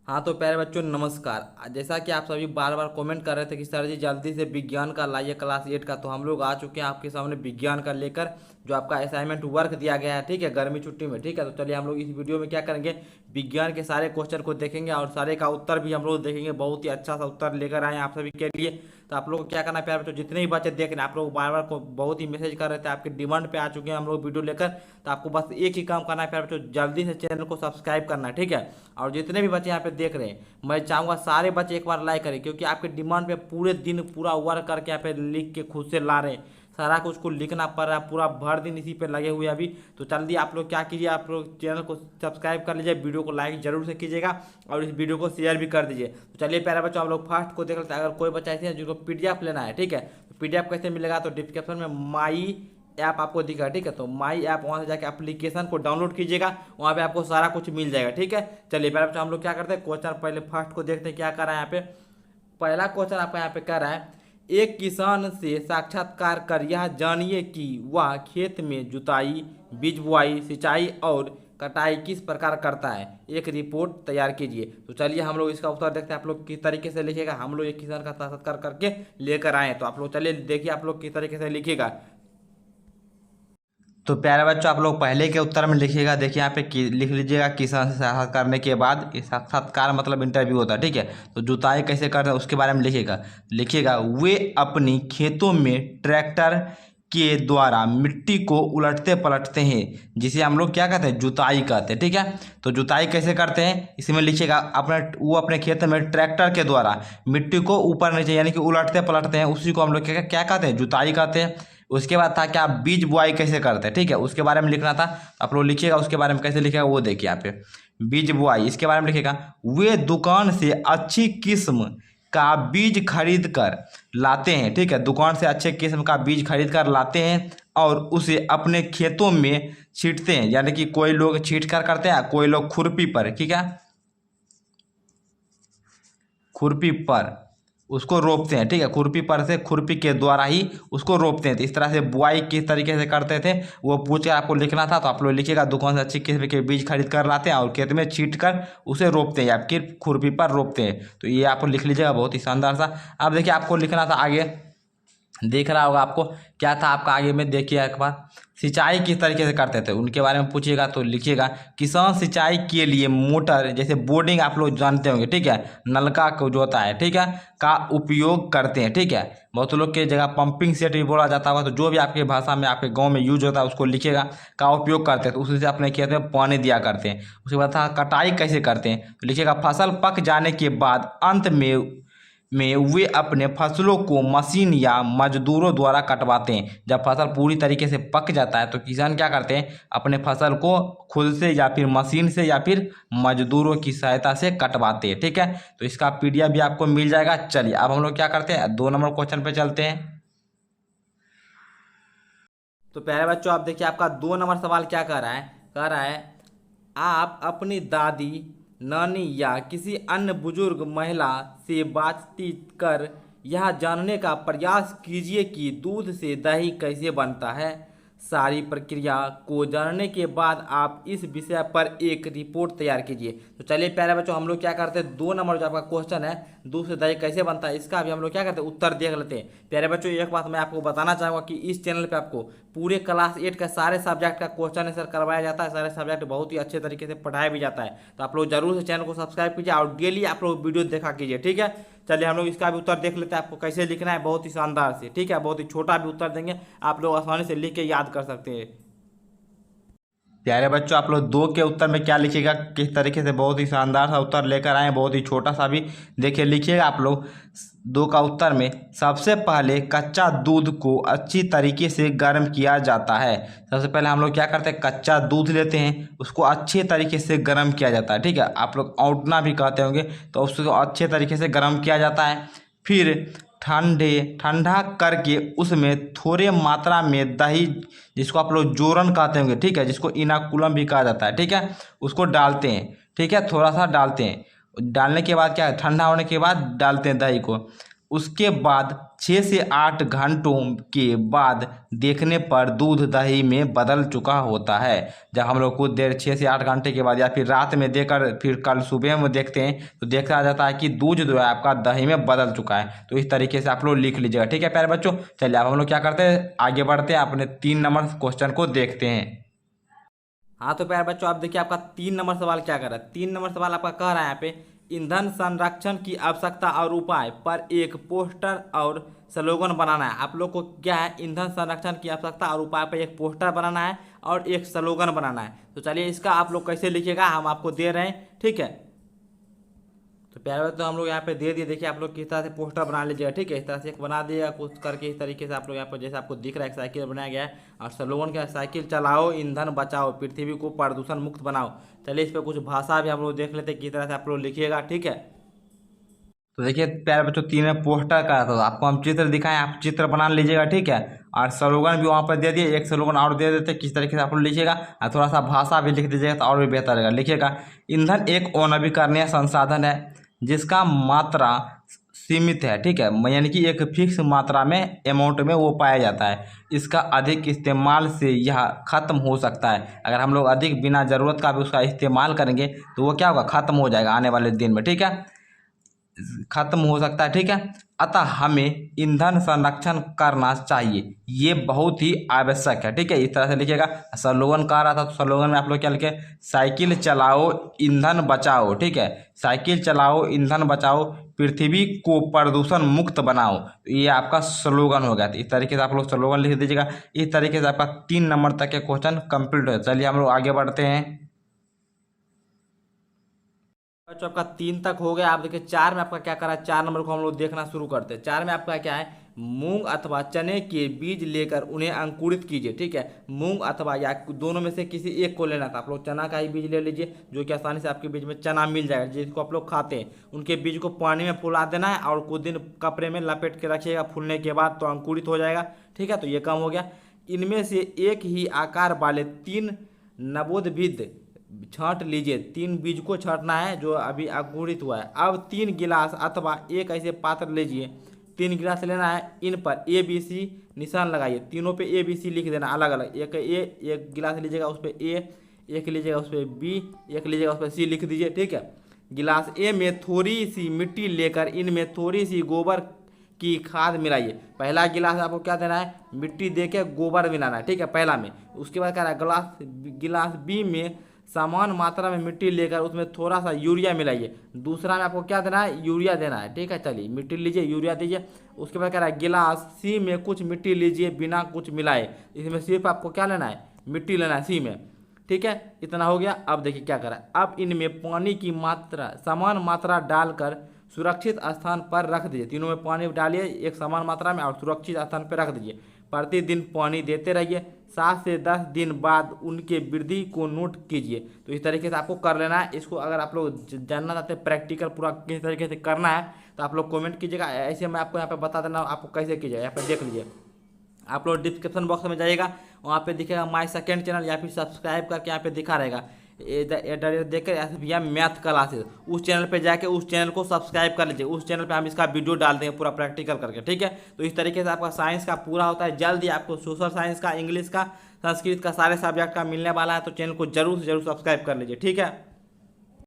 हाँ तो प्यारे बच्चों नमस्कार। जैसा कि आप सभी बार बार कमेंट कर रहे थे कि सर जी जल्दी से विज्ञान का लाइए क्लास 8 का, तो हम लोग आ चुके हैं आपके सामने विज्ञान का लेकर जो आपका असाइनमेंट वर्क दिया गया है, ठीक है, गर्मी छुट्टी में। ठीक है, तो चलिए हम लोग इस वीडियो में क्या करेंगे, विज्ञान के सारे क्वेश्चन को देखेंगे और सारे का उत्तर भी हम लोग देखेंगे। बहुत ही अच्छा सा उत्तर लेकर आए हैं आप सभी के लिए। तो आप लोग को क्या करना है प्यारे बच्चों, जितने भी बच्चे देख रहे हैं, आप लोग बार बार को बहुत ही मैसेज कर रहे थे, आपके डिमांड पे आ चुके हैं हम लोग वीडियो लेकर। तो आपको बस एक ही काम करना है प्यारे बच्चों, जल्दी से चैनल को सब्सक्राइब करना है, ठीक है। और जितने भी बच्चे यहाँ पे देख रहे हैं, मैं चाहूँगा सारे बच्चे एक बार लाइक करें, क्योंकि आपके डिमांड पे पूरे दिन पूरा वर्क करके यहाँ पे लिख के खुद से ला रहे हैं। सारा कुछ को लिखना पड़ रहा है, पूरा भर दिन इसी पे लगे हुए हैं अभी। तो जल्दी आप लोग क्या कीजिए, आप लोग चैनल को सब्सक्राइब कर लीजिए, वीडियो को लाइक जरूर से कीजिएगा और इस वीडियो को शेयर भी कर दीजिए। तो चलिए प्यारे बच्चों, हम लोग फर्स्ट को देख लेते हैं। अगर कोई बच्चा ऐसे है जिनको पीडीएफ लेना है, ठीक है, तो पीडीएफ कैसे मिलेगा, तो डिस्क्रिप्शन में माई ऐप आपको दिखा है, ठीक है। तो माई ऐप वहाँ से जाके एप्लीकेशन को डाउनलोड कीजिएगा, वहाँ पे आपको सारा कुछ मिल जाएगा, ठीक है। चलिए प्यारे बच्चों, हम लोग क्या करते हैं, क्वेश्चन पहले फर्स्ट को देखते हैं क्या कर रहा है यहाँ पे। पहला क्वेश्चन आपका यहाँ पे कर रहा है, एक किसान से साक्षात्कार कर यह जानिए कि वह खेत में जुताई, बीज बुआई, सिंचाई और कटाई किस प्रकार करता है, एक रिपोर्ट तैयार कीजिए। तो चलिए हम लोग इसका उत्तर देखते हैं, आप लोग किस तरीके से लिखेगा। हम लोग एक किसान का साक्षात्कार करके लेकर आए हैं, तो आप लोग चलिए देखिए आप लोग किस तरीके से लिखिएगा। तो प्यारे बच्चों, आप लोग पहले के उत्तर में लिखिएगा। देखिए यहाँ पे लिख लीजिएगा, किसान से साक्षात्कार करने के बाद, ये साक्षात्कार मतलब इंटरव्यू होता है, ठीक है। तो जुताई कैसे करते हैं उसके बारे में लिखिएगा वे अपनी खेतों में ट्रैक्टर के द्वारा मिट्टी को उलटते पलटते हैं, जिसे हम लोग क्या कहते हैं, जुताई कहते हैं, ठीक है। तो जुताई कैसे करते हैं इसमें लिखिएगा, वो अपने खेत में ट्रैक्टर के द्वारा मिट्टी को ऊपर नीचे यानी कि उलटते पलटते हैं, उसी को हम लोग क्या कहते हैं, जुताई कहते हैं। उसके बाद था क्या, बीज बुआई कैसे करते हैं, ठीक है, उसके बारे में लिखना था। आप लोग लिखिएगा उसके बारे में कैसे लिखेगा वो देखिए यहाँ पे, बीज बुआई इसके बारे में लिखिएगा, वे दुकान से अच्छी किस्म का बीज खरीद कर लाते हैं, ठीक है, दुकान से अच्छे किस्म का बीज खरीद कर लाते हैं और उसे अपने खेतों में छींटते हैं, यानी कि कोई लोग छींट कर करते हैं, कोई लोग खुरपी पर, ठीक है, खुरपी पर उसको रोपते हैं, ठीक है, खुरपी पर से खुरपी के द्वारा ही उसको रोपते हैं। तो इस तरह से बुआई किस तरीके से करते थे वो पूछ कर आपको लिखना था। तो आप लोग लिखिएगा, दुकान से अच्छी किस्म के बीज खरीद कर लाते हैं और खेत में छींट कर उसे रोपते हैं या फिर खुरपी पर रोपते हैं। तो ये आप लिख लीजिएगा, बहुत ही शानदार सा। अब देखिए आपको लिखना था आगे, देख रहा होगा आपको क्या था आपका आगे में, देखिए एक बार, सिंचाई किस तरीके से करते थे उनके बारे में पूछिएगा। तो लिखिएगा, किसान सिंचाई के लिए मोटर जैसे बोर्डिंग आप लोग जानते होंगे, ठीक है, नलका को जो होता है, ठीक है, का उपयोग करते हैं, ठीक है। बहुत लोग के जगह पंपिंग सेट भी बोला जाता होगा, तो जो भी आपके भाषा में आपके गांव में यूज होता है उसको लिखिएगा, का उपयोग करते हैं, तो उसी से अपने खेत में पानी दिया करते हैं। उसके बाद था कटाई कैसे करते हैं, तो लिखिएगा, फसल पक जाने के बाद अंत में वे अपने फसलों को मशीन या मजदूरों द्वारा कटवाते हैं। जब फसल पूरी तरीके से पक जाता है तो किसान क्या करते हैं, अपने फसल को खुद से या फिर मशीन से या फिर मजदूरों की सहायता से कटवाते हैं, ठीक है। तो इसका पीडीएफ भी आपको मिल जाएगा। चलिए अब हम लोग क्या करते हैं, 2 नंबर क्वेश्चन पे चलते हैं। तो प्यारे बच्चों, आप देखिए आपका 2 नंबर सवाल क्या कह रहा है, आप अपनी दादी, नानी या किसी अन्य बुजुर्ग महिला से बातचीत कर यह जानने का प्रयास कीजिए कि दूध से दही कैसे बनता है। सारी प्रक्रिया को जानने के बाद आप इस विषय पर एक रिपोर्ट तैयार कीजिए। तो चलिए प्यारे बच्चों, हम लोग क्या करते हैं, 2 नंबर जो आपका क्वेश्चन है, दूध से दही कैसे बनता है, इसका भी हम लोग क्या करते हैं, उत्तर देख लेते हैं। प्यारे बच्चों, एक बात मैं आपको बताना चाहूँगा कि इस चैनल पे आपको पूरे क्लास 8 का सारे सब्जेक्ट का क्वेश्चन आंसर करवाया जाता है, सारे सब्जेक्ट बहुत ही अच्छे तरीके से पढ़ाया भी जाता है। तो आप लोग जरूर से चैनल को सब्सक्राइब कीजिए और डेली आप लोग वीडियो देखा कीजिए, ठीक है। चलिए हम लोग इसका भी उत्तर देख लेते हैं, आपको कैसे लिखना है, बहुत ही शानदार से, ठीक है, बहुत ही छोटा भी उत्तर देंगे, आप लोग आसानी से लिख के याद कर सकते हैं। प्यारे बच्चों, आप लोग 2 के उत्तर में क्या लिखिएगा, किस तरीके से बहुत ही शानदार सा उत्तर लेकर आए, बहुत ही छोटा सा भी। देखिए लिखिएगा आप लोग 2 का उत्तर में, सबसे पहले कच्चा दूध को अच्छी तरीके से गर्म किया जाता है। सबसे पहले हम लोग क्या करते हैं, कच्चा दूध लेते हैं, उसको अच्छे तरीके से गर्म किया जाता है, ठीक है, आप लोग औटना भी कहते होंगे, तो उसको अच्छे तरीके से गर्म किया जाता है। फिर ठंडा करके उसमें थोड़े मात्रा में दही, जिसको आप लोग जोरन कहते होंगे, ठीक है, जिसको इनाकुलम भी कहा जाता है, ठीक है, उसको डालते हैं, ठीक है, थोड़ा सा डालते हैं। डालने के बाद क्या है, ठंडा होने के बाद डालते हैं दही को। उसके बाद 6 से 8 घंटों के बाद देखने पर दूध दही में बदल चुका होता है। जब हम लोग कुछ देर 6 से 8 घंटे के बाद या फिर रात में देखकर फिर कल सुबह में देखते हैं तो देखा जाता है कि दूध जो है आपका दही में बदल चुका है। तो इस तरीके से आप लोग लिख लीजिएगा, ठीक है प्यारे बच्चों। चलिए अब हम लोग क्या करते हैं, आगे बढ़ते हैं, अपने 3 नंबर क्वेश्चन को देखते हैं। हाँ तो प्यारे बच्चों, आप देखिए आपका 3 नंबर सवाल क्या कर रहा है। 3 नंबर सवाल आपका कह रहा है यहाँ पे, ईंधन संरक्षण की आवश्यकता और उपाय पर एक पोस्टर और स्लोगन बनाना है। आप लोग को क्या है, ईंधन संरक्षण की आवश्यकता और उपाय पर एक पोस्टर बनाना है और एक स्लोगन बनाना है। तो चलिए इसका आप लोग कैसे लिखिएगा हम आपको दे रहे हैं, ठीक है। तो प्यारे तो हम लोग यहाँ पे दे दिए, देखिए आप लोग किस तरह से पोस्टर बना लीजिएगा, ठीक है। इस तरह से एक बना दिएगा कुछ करके, इस तरीके से आप लोग यहाँ पर जैसे आपको दिख रहा है एक साइकिल बनाया गया है और स्लोगन क्या है, साइकिल चलाओ ईंधन बचाओ पृथ्वी को प्रदूषण मुक्त बनाओ। चलिए इस पर कुछ भाषा भी हम लोग देख लेते हैं किस तरह से आप लोग लिखिएगा, ठीक है। तो देखिए प्यारे बच्चों, 3 में पोस्टर का था, आपको हम चित्र दिखाएं, आप चित्र बना लीजिएगा, ठीक है। और स्लोगन भी वहाँ पर दे दिए, एक स्लोगन और दे देते किस तरीके से आप लोग लिखिएगा, और थोड़ा सा भाषा भी लिख दीजिएगा तो और भी बेहतर रहेगा। लिखिएगा, ईंधन एक अनवीकरणीय संसाधन है जिसका मात्रा सीमित है, ठीक है, यानी कि एक फिक्स मात्रा में अमाउंट में वो पाया जाता है। इसका अधिक इस्तेमाल से यह खत्म हो सकता है। अगर हम लोग अधिक बिना ज़रूरत का भी उसका इस्तेमाल करेंगे तो वो क्या होगा, खत्म हो जाएगा आने वाले दिन में, ठीक है, खत्म हो सकता है, ठीक है। अतः हमें ईंधन संरक्षण करना चाहिए, ये बहुत ही आवश्यक है, ठीक है। इस तरह से लिखिएगा। स्लोगन कह रहा था तो स्लोगन में आप लोग क्या लिखे, साइकिल चलाओ ईंधन बचाओ, ठीक है, साइकिल चलाओ ईंधन बचाओ पृथ्वी को प्रदूषण मुक्त बनाओ। ये आपका स्लोगन हो गया। तो इस तरीके से आप लोग स्लोगन लिख दीजिएगा। इस तरीके से आपका 3 नंबर तक के क्वेश्चन कंप्लीट हो। चलिए हम लोग आगे बढ़ते हैं। बच्चों आपका 3 तक हो गया। आप देखिए 4 में आपका क्या करा है, 4 नंबर को हम लोग देखना शुरू करते हैं। 4 में आपका क्या है, मूंग अथवा चने के बीज लेकर उन्हें अंकुरित कीजिए, ठीक है। मूंग अथवा या दोनों में से किसी एक को लेना था। आप लोग चना का ही बीज ले लीजिए जो कि आसानी से आपके बीज में चना मिल जाएगा, जिसको आप लोग खाते हैं। उनके बीज को पानी में फुला देना है और कुछ दिन कपड़े में लपेट के रखिएगा, फूलने के बाद तो अंकुरित हो जाएगा, ठीक है। तो ये काम हो गया। इनमें से एक ही आकार वाले 3 नवोद्भिद छांट लीजिए। 3 बीज को छांटना है जो अभी अंकुरित हुआ है। अब 3 गिलास अथवा एक ऐसे पात्र लीजिए, 3 गिलास लेना है, इन पर ABC निशान लगाइए। तीनों पे ABC लिख देना अलग अलग, एक एक गिलास लीजिएगा उस पर A, एक लीजिएगा उस पर B, एक लीजिएगा उस पर C लिख दीजिए, ठीक है। गिलास A में थोड़ी सी मिट्टी लेकर इनमें थोड़ी सी गोबर की खाद मिलाइए। पहला गिलास आपको क्या देना है, मिट्टी दे के गोबर मिलाना है, ठीक है, पहला में। उसके बाद क्या रहा है, गिलास B में समान मात्रा में मिट्टी लेकर उसमें थोड़ा सा यूरिया मिलाइए। दूसरा में आपको क्या देना है, यूरिया देना है, ठीक है। चलिए मिट्टी लीजिए, यूरिया दीजिए। उसके बाद कह रहा है गिलास C में कुछ मिट्टी लीजिए बिना कुछ मिलाए। इसमें सिर्फ आपको क्या लेना है, मिट्टी लेना है C में, ठीक है। इतना हो गया। अब देखिए क्या करा है, अब इनमें पानी की मात्रा समान मात्रा डालकर सुरक्षित स्थान पर रख दीजिए। तीनों में पानी डालिए एक समान मात्रा में और सुरक्षित स्थान पर रख दीजिए। प्रतिदिन पानी देते रहिए। 7 से 10 दिन बाद उनके वृद्धि को नोट कीजिए। तो इस तरीके से आपको कर लेना है। इसको अगर आप लोग जानना चाहते हैं प्रैक्टिकल पूरा किस तरीके से करना है तो आप लोग कमेंट कीजिएगा। ऐसे मैं आपको यहाँ पे बता देना आपको कैसे कीजिएगा। यहाँ पे देख लीजिए, आप लोग डिस्क्रिप्शन बॉक्स में जाइएगा, वहाँ पे दिखेगा माय सेकंड चैनल, या फिर सब्सक्राइब करके यहाँ पे दिखा रहेगा देखकर SBM मैथ क्लासेस। उस चैनल पे जाके उस चैनल को सब्सक्राइब कर लीजिए। उस चैनल पे हम इसका वीडियो डाल देंगे पूरा प्रैक्टिकल करके, ठीक है। तो इस तरीके से आपका साइंस का पूरा होता है। जल्द ही आपको सोशल साइंस का, इंग्लिश का, संस्कृत का सारे सब्जेक्ट का मिलने वाला है। तो चैनल को जरूर से जरूर सब्सक्राइब कर लीजिए, ठीक है।